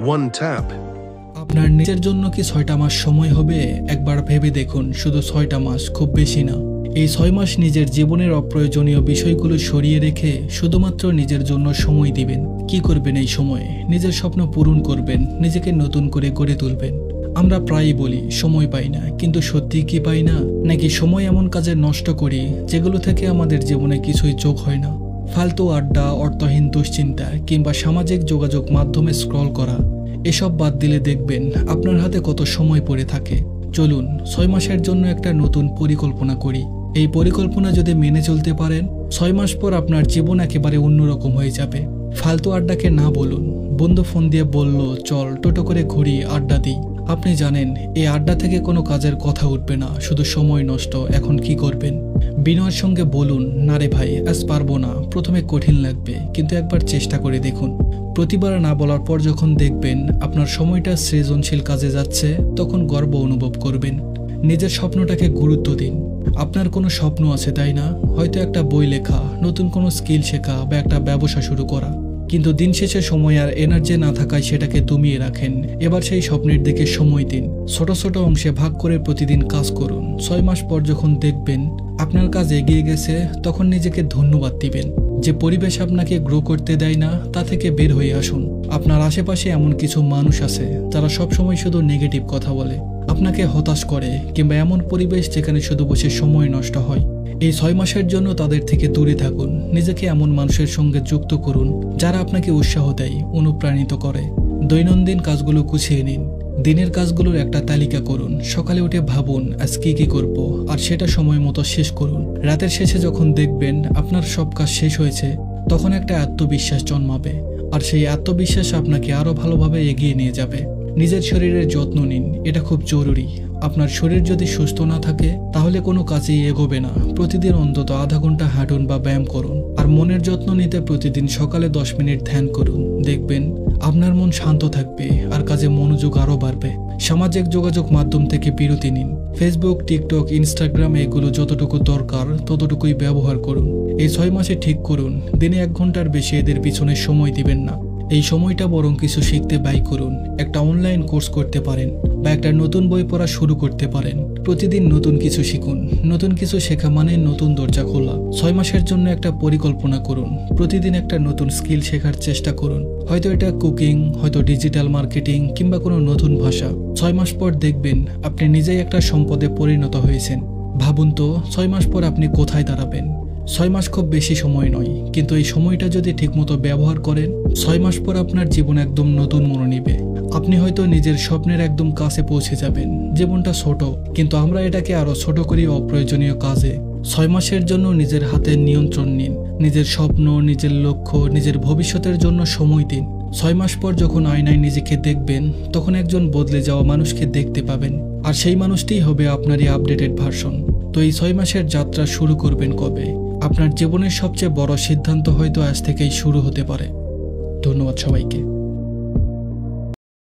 One tap. আপনার নিজের জন্য কি 6টা মাস সময় হবে? একবার ভেবে দেখুন, শুধু 6টা মাস, খুব বেশি না। এই 6 মাস নিজের জীবনের অপ্রয়োজনীয় বিষয়গুলো সরিয়ে রেখে শুধুমাত্র নিজের জন্য সময় দিবেন। কি করবেন এই সময়ে? নিজের স্বপ্ন পূরণ করবেন, নিজেকে নতুন করে গড়ে তুলবেন। আমরা প্রায়ই বলি সময় পাই না, কিন্তু সত্যি কি পাই না? নাকি সময় এমন কাজে নষ্ট করি যেগুলো থেকে আমাদের জীবনে কিছুই যোগ হয় না? ফালতু আড্ডা, অর্থহীন দুশ্চিন্তা কিংবা সামাজিক যোগাযোগ মাধ্যমে স্ক্রল করা, এসব বাদ দিলে দেখবেন আপনার হাতে কত সময় পড়ে থাকে। চলুন 6 মাসের জন্য একটা নতুন পরিকল্পনা করি। এই পরিকল্পনা যদি মেনে চলতে পারেন, 6 মাস পর আপনার জীবন একেবারে অন্যরকম হয়ে যাবে। ফালতু আড্ডাকে না বলুন। বন্ধু ফোন দিয়ে বলল, চল টোটো করে ঘুরি, আড্ডা দিই। আপনি জানেন এই আড্ডা থেকে কোনো কাজের কথা উঠবে না, শুধু সময় নষ্ট। এখন কি করবেন? বিনয়ের সঙ্গে বলুন, না রে ভাই, আজ পারবো না। প্রথমে কঠিন লাগবে, কিন্তু একবার চেষ্টা করে দেখুন। প্রতিবার না বলার পর যখন দেখবেন আপনার সময়টা সৃজনশীল কাজে যাচ্ছে, তখন গর্ব অনুভব করবেন। নিজের স্বপ্নটাকে গুরুত্ব দিন। আপনার কোনো স্বপ্ন আছে, তাই না? হয়তো একটা বই লেখা, নতুন কোনো স্কিল শেখা বা একটা ব্যবসা শুরু করা। কিন্তু দিন শেষে সময় আর এনার্জি না থাকায় সেটাকে দমিয়ে রাখেন। এবার সেই স্বপ্নের দিকে সময় দিন। ছোট ছোট অংশে ভাগ করে প্রতিদিন কাজ করুন। 6 মাস পর যখন দেখবেন আপনার কাজ এগিয়ে গেছে, তখন নিজেকে ধন্যবাদ দিবেন। যে পরিবেশ আপনাকে গ্রো করতে দেয় না, তা থেকে বের হয়ে আসুন। আপনার আশেপাশে এমন কিছু মানুষ আছে যারা সবসময় শুধু নেগেটিভ কথা বলে, আপনাকে হতাশ করে, কিংবা এমন পরিবেশ যেখানে শুধু বসে সময় নষ্ট হয়। এই 6 মাসের জন্য তাদের থেকে দূরে থাকুন। নিজেকে এমন মানুষের সঙ্গে যুক্ত করুন যারা আপনাকে উৎসাহ দেয়, অনুপ্রাণিত করে। দৈনন্দিন কাজগুলো গুছিয়ে নিন। দিনের কাজগুলোর একটা তালিকা করুন। সকালে উঠে ভাবুন আজ কি কি করব, আর সেটা সময় মতো শেষ করুন। রাতের শেষে যখন দেখবেন আপনার সব কাজ শেষ হয়েছে, তখন একটা আত্মবিশ্বাস জন্মাবে, আর সেই আত্মবিশ্বাস আপনাকে আরো ভালোভাবে এগিয়ে নিয়ে যাবে। নিজের শরীরের যত্ন নিন, এটা খুব জরুরি। আপনার শরীর যদি সুস্থ না থাকে, তাহলে কোনো কাজেই এগোবে না। প্রতিদিন অন্তত আধা ঘন্টা হাঁটুন বা ব্যায়াম করুন। আর মনের যত্ন নিতে প্রতিদিন সকালে 10 মিনিট ধ্যান করুন। দেখবেন আপনার মন শান্ত থাকবে আর কাজে মনোযোগ আরো বাড়বে। সামাজিক যোগাযোগ মাধ্যম থেকে বিরতি নিন। ফেসবুক, টিকটক, ইনস্টাগ্রাম, এগুলো যতটুকু দরকার ততটুকুই ব্যবহার করুন। এই 6 মাসে ঠিক করুন দিনে 1 ঘন্টার বেশি এদের পিছনে সময় দিবেন না। এই সময়টা বরং কিছু শিখতে ব্যয় করুন। একটা অনলাইন কোর্স করতে পারেন বা একটা নতুন বই পড়া শুরু করতে পারেন। প্রতিদিন নতুন কিছু শিখুন। নতুন কিছু শেখা মানে নতুন দরজা খোলা। 6 মাসের জন্য একটা পরিকল্পনা করুন। প্রতিদিন একটা নতুন স্কিল শেখার চেষ্টা করুন। হয়তো এটা কুকিং, হয়তো ডিজিটাল মার্কেটিং, কিংবা কোনো নতুন ভাষা। 6 মাস পর দেখবেন আপনি নিজেই একটা সম্পদে পরিণত হয়েছেন। ভাবুন তো 6 মাস পর আপনি কোথায় দাঁড়াবেন। 6 মাস খুব বেশি সময় নয়, কিন্তু এই সময়টা যদি ঠিকমতো ব্যবহার করেন, 6 মাস পর আপনার জীবন একদম নতুন মনে নিবে। আপনি হয়তো নিজের স্বপ্নের একদম কাছে পৌঁছে যাবেন। জীবনটা ছোট, কিন্তু আমরা এটাকে আরো ছোট করি অপ্রয়োজনীয় কাজে। 6 মাসের জন্য নিজের হাতে নিয়ন্ত্রণ নিন। নিজের স্বপ্ন, নিজের লক্ষ্য, নিজের ভবিষ্যতের জন্য সময় দিন। 6 মাস পর যখন আয়নায় নিজেকে দেখবেন, তখন একজন বদলে যাওয়া মানুষকে দেখতে পাবেন, আর সেই মানুষটিই হবে আপনারই আপডেটেড ভার্সন। তো এই 6 মাসের যাত্রা শুরু করবেন কবে? আপনার জীবনের সবচেয়ে বড় সিদ্ধান্ত হয়তো আজ থেকেই শুরু হতে পারে। ধন্যবাদ সবাইকে।